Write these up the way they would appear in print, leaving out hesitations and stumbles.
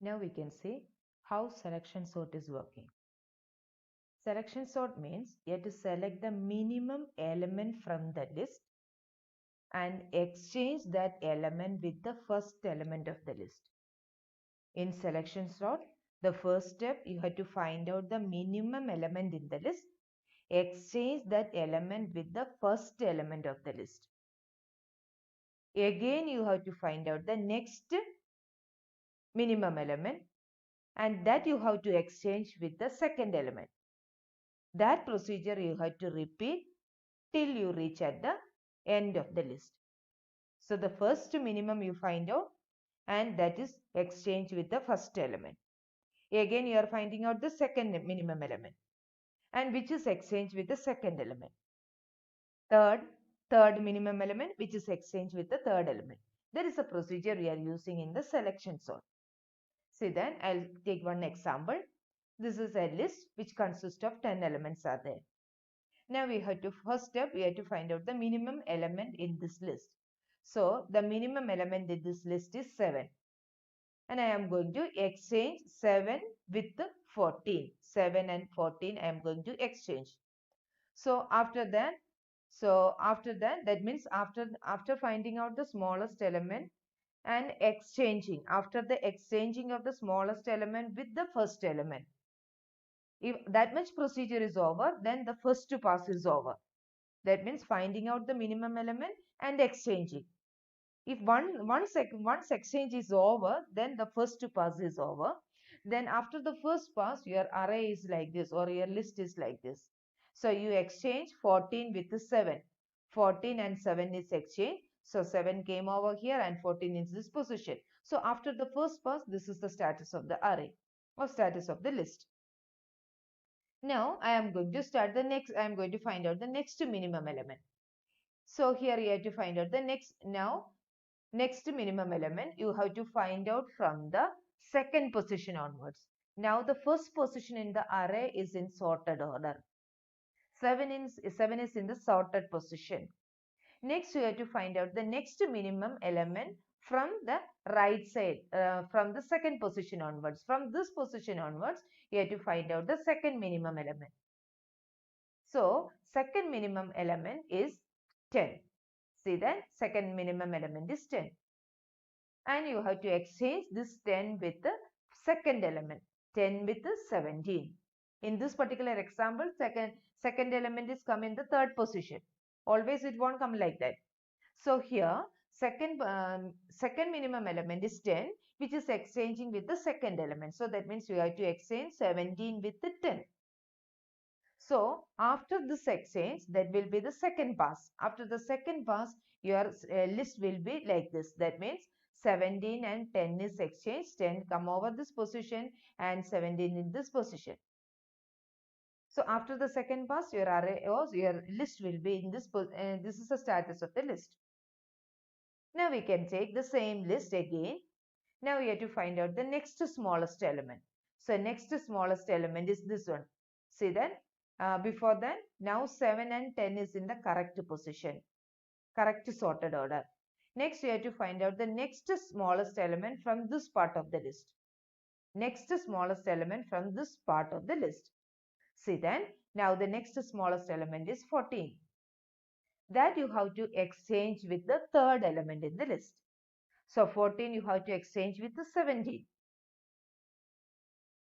Now we can see how selection sort is working. Selection sort means you have to select the minimum element from the list and exchange that element with the first element of the list. In selection sort, the first step you have to find out the minimum element in the list, exchange that element with the first element of the list. Again, you have to find out the next minimum element and that you have to exchange with the second element. That procedure you have to repeat till you reach at the end of the list. So the first minimum you find out and that is exchanged with the first element. Again, you are finding out the second minimum element and which is exchanged with the second element. Third minimum element which is exchanged with the third element. There is a procedure we are using in the selection sort. See then, I'll take one example. This is a list which consists of 10 elements are there. Now we have to, first step, we have to find out the minimum element in this list. So the minimum element in this list is 7. And I am going to exchange 7 with 14. 7 and 14 I am going to exchange. So after that, that means after finding out the smallest element and exchanging, after the exchanging of the smallest element with the first element, if that much procedure is over, then the first pass is over. That means finding out the minimum element and exchanging. If once exchange is over, then the first pass is over. Then after the first pass, your array is like this or your list is like this. So you exchange 14 with 7. 14 and 7 is exchanged. So 7 came over here and 14 is this position. So after the first pass, this is the status of the array or status of the list. Now I am going to start the next, I am going to find out the next minimum element. So here you have to find out the next minimum element you have to find out from the second position onwards. Now the first position in the array is in sorted order. 7 is in the sorted position. Next you have to find out the next minimum element from the right side, from the second position onwards. From this position onwards, you have to find out the second minimum element. So second minimum element is 10. See that second minimum element is 10. And you have to exchange this 10 with the second element, 10 with the 17. In this particular example, second element is come in the third position. Always it won't come like that. So here second minimum element is 10, which is exchanging with the second element. So that means you have to exchange 17 with the 10. So after this exchange, that will be the second pass. After the second pass, your list will be like this. That means 17 and 10 is exchanged. 10 come over this position and 17 in this position. So after the second pass, your array or your list will be in this. This is the status of the list. Now we can take the same list again. Now we have to find out the next smallest element. So next smallest element is this one. See that? Before that, now 7 and 10 is in the correct position, correct sorted order. Next, you have to find out the next smallest element from this part of the list. Next smallest element from this part of the list. See then, now the next smallest element is 14. That you have to exchange with the third element in the list. So 14 you have to exchange with the 17.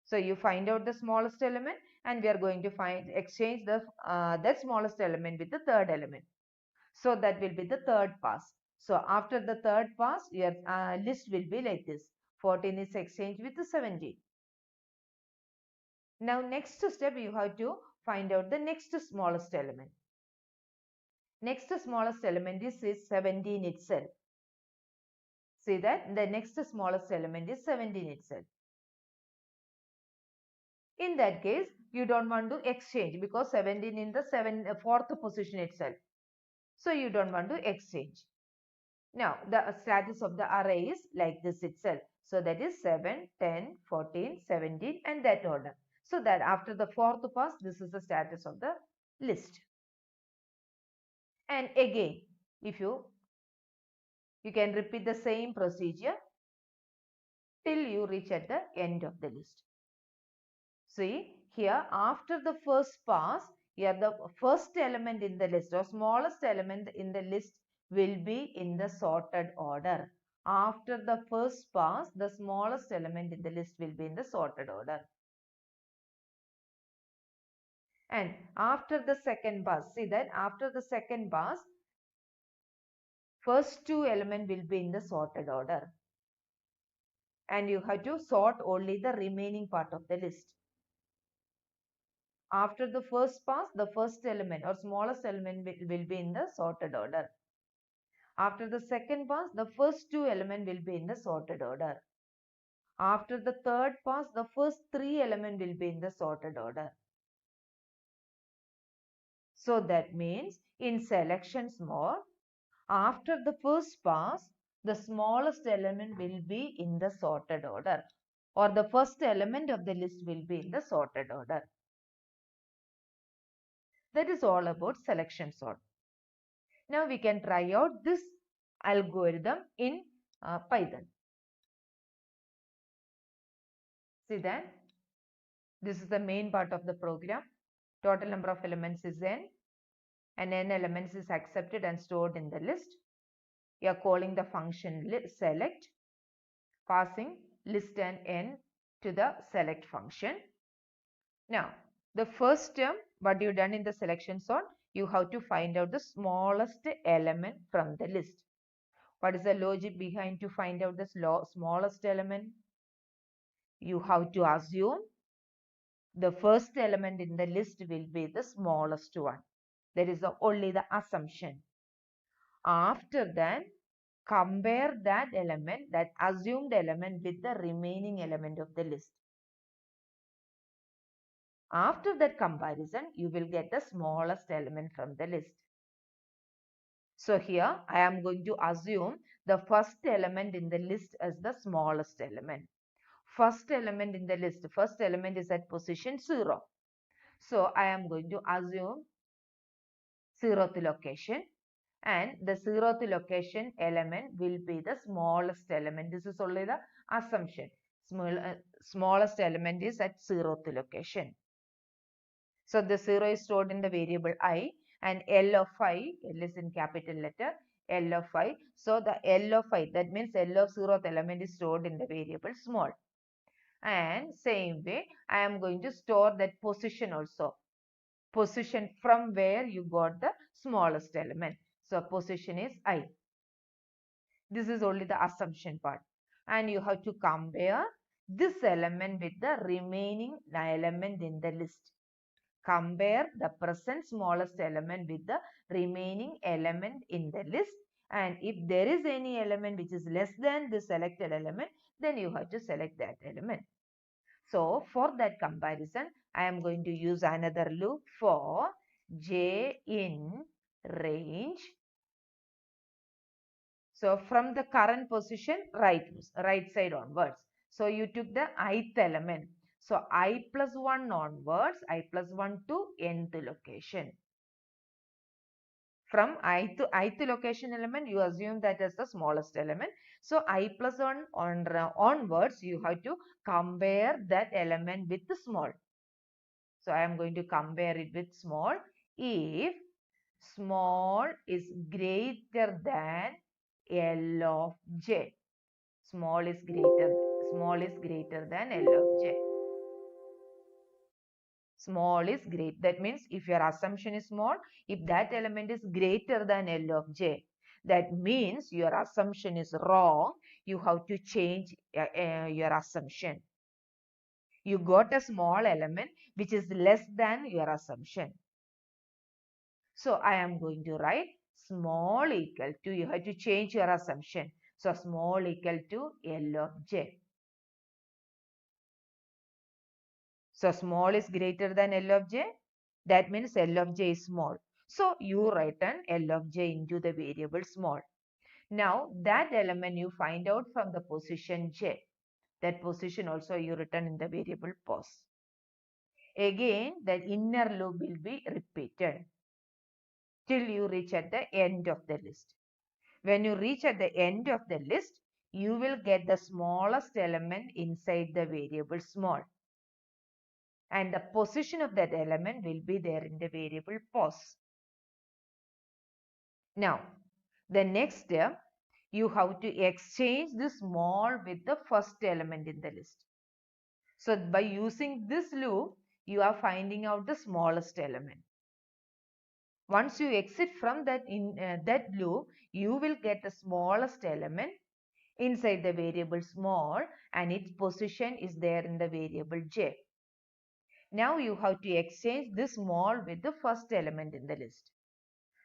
So you find out the smallest element and we are going to exchange the that smallest element with the third element. So that will be the third pass. So after the third pass, your list will be like this. 14 is exchanged with the 17. Now next step you have to find out the next smallest element. Next smallest element is 17 itself. See that the next smallest element is 17 itself. In that case, you don't want to exchange because 17 in the fourth position itself. So you don't want to exchange. Now the status of the array is like this itself. So that is 7, 10, 14, 17 and that order. So that after the fourth pass, this is the status of the list. And again, if you can repeat the same procedure till you reach at the end of the list. See here, after the first pass, here the first element in the list or smallest element in the list will be in the sorted order. After the first pass, the smallest element in the list will be in the sorted order. And after the second pass, see that after the second pass, first two elements will be in the sorted order. And you have to sort only the remaining part of the list. After the first pass, the first element or smallest element will be in the sorted order. After the second pass, the first two elements will be in the sorted order. After the third pass, the first three elements will be in the sorted order. So that means in selections mode, after the first pass, the smallest element will be in the sorted order, or the first element of the list will be in the sorted order. That is all about selection sort. Now we can try out this algorithm in Python. See that this is the main part of the program. Total number of elements is n, and n elements is accepted and stored in the list. You are calling the function select, passing list and n to the select function. Now the first term, what you done in the selection sort, you have to find out the smallest element from the list. What is the logic behind to find out the smallest element? You have to assume the first element in the list will be the smallest one. That is only the assumption. After that, compare that element, that assumed element, with the remaining element of the list. After that comparison, you will get the smallest element from the list. So here I am going to assume the first element in the list as the smallest element. First element in the list, first element is at position 0. So I am going to assume 0th location, and the 0th location element will be the smallest element. This is only the assumption. Smallest element is at 0th location. So the 0 is stored in the variable I, and L of I, L is in capital letter, L of I. So the L of I, that means L of 0th element is stored in the variable small. And same way, I am going to store that position also. Position from where you got the smallest element. So position is I. This is only the assumption part. And you have to compare this element with the remaining element in the list. Compare the present smallest element with the remaining element in the list. And if there is any element which is less than the selected element, then you have to select that element. So for that comparison, I am going to use another loop for j in range. So from the current position, right side onwards. So you took the ith element. So I plus 1 onwards, I plus 1 to nth location. From ith location element, you assume that as the smallest element. So I plus 1 onwards, you have to compare that element with the small. So I am going to compare it with small. If small is greater than L of j, small is greater than L of j. Small is great. That means if your assumption is small, if that element is greater than L of j, that means your assumption is wrong. You have to change your assumption. You got a small element which is less than your assumption. So I am going to write small equal to, you have to change your assumption. So small equal to L of j. So small is greater than L of j. That means L of j is small. So you written L of j into the variable small. Now that element you find out from the position j. That position also you written in the variable pos. Again, the inner loop will be repeated till you reach at the end of the list. When you reach at the end of the list, you will get the smallest element inside the variable small. And the position of that element will be there in the variable pos. Now, the next step, you have to exchange the small with the first element in the list. So by using this loop, you are finding out the smallest element. Once you exit from that loop, you will get the smallest element inside the variable small, and its position is there in the variable j. Now you have to exchange this small with the first element in the list.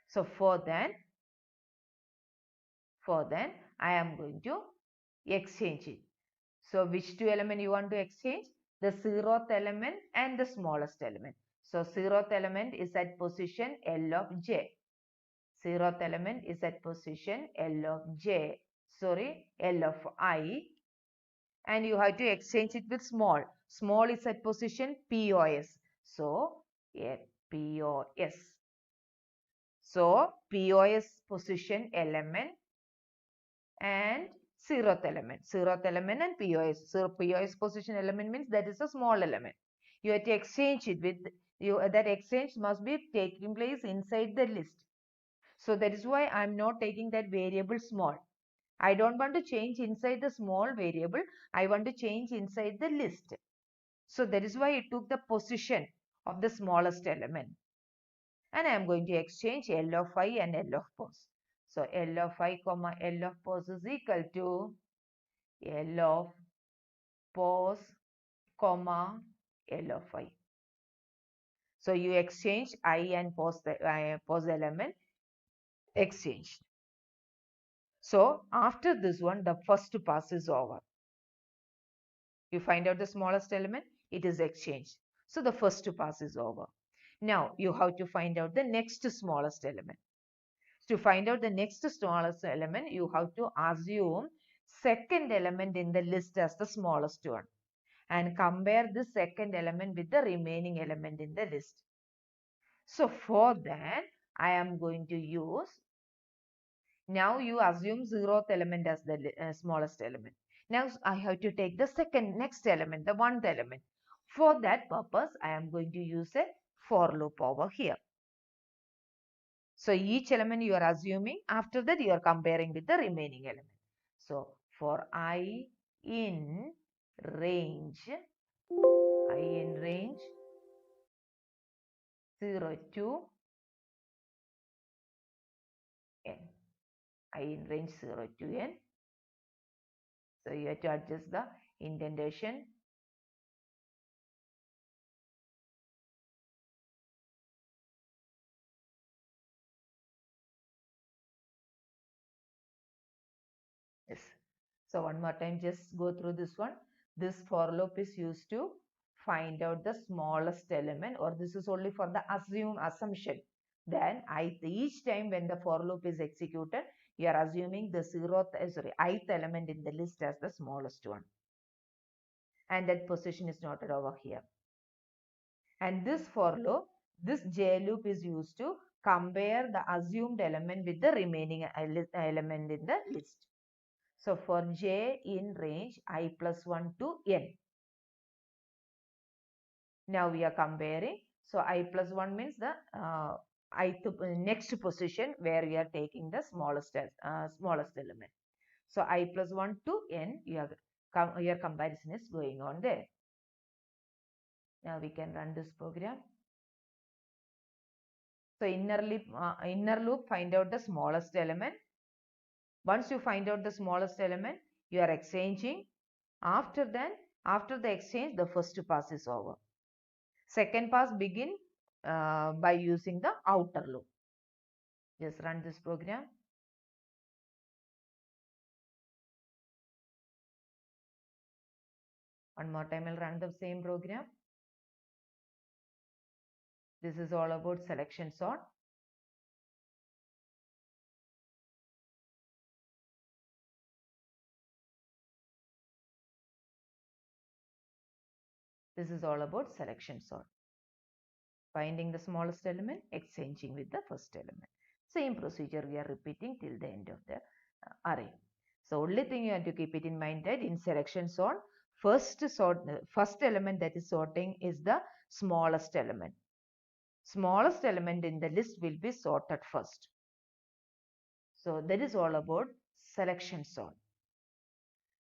So for that I am going to exchange it. So which two elements you want to exchange? The 0th element and the smallest element. So 0th element is at position L of j. 0th element is at position L of j. L of I. And you have to exchange it with small. Small is at position POS. So POS. So POS position element and 0th element. 0th element and POS. So POS position element means that is a small element. You have to exchange it with that exchange must be taking place inside the list. So that is why I am not taking that variable small. I don't want to change inside the small variable. I want to change inside the list. So that is why it took the position of the smallest element. And I am going to exchange L of I and L of pos. So L of I comma L of pos is equal to L of pos comma L of I. So you exchange I and pos element exchanged. So after this one, the first pass is over. You find out the smallest element, it is exchanged. So the first pass is over. Now you have to find out the next smallest element. To find out the next smallest element, you have to assume second element in the list as the smallest one and compare the second element with the remaining element in the list. So for that, I am going to use, now you assume 0th element as the smallest element. Now I have to take the next element, the 1th element. For that purpose, I am going to use a for loop over here. So each element you are assuming, after that you are comparing with the remaining element. So for I in range 0 to n. I in range 0 to n. So you have to adjust the indentation. Yes. So one more time, just go through this one. This for loop is used to find out the smallest element, or this is only for the assumption. Then each time when the for loop is executed, you are assuming the ith element in the list as the smallest one. And that position is noted over here. And this for loop, this J loop is used to compare the assumed element with the remaining element in the list. So for j in range I plus 1 to n. Now we are comparing. So I plus 1 means the next position where we are taking the smallest element. So I plus 1 to n, your comparison is going on there. Now we can run this program. So inner loop find out the smallest element. Once you find out the smallest element, you are exchanging. After that, after the exchange, the first pass is over. Second pass begin by using the outer loop. Just run this program. One more time I'll run the same program. This is all about selection sort. This is all about selection sort. Finding the smallest element, exchanging with the first element. Same procedure we are repeating till the end of the array. So only thing you have to keep it in mind that in selection zone, first element that is sorting is the smallest element. Smallest element in the list will be sorted first. So that is all about selection zone.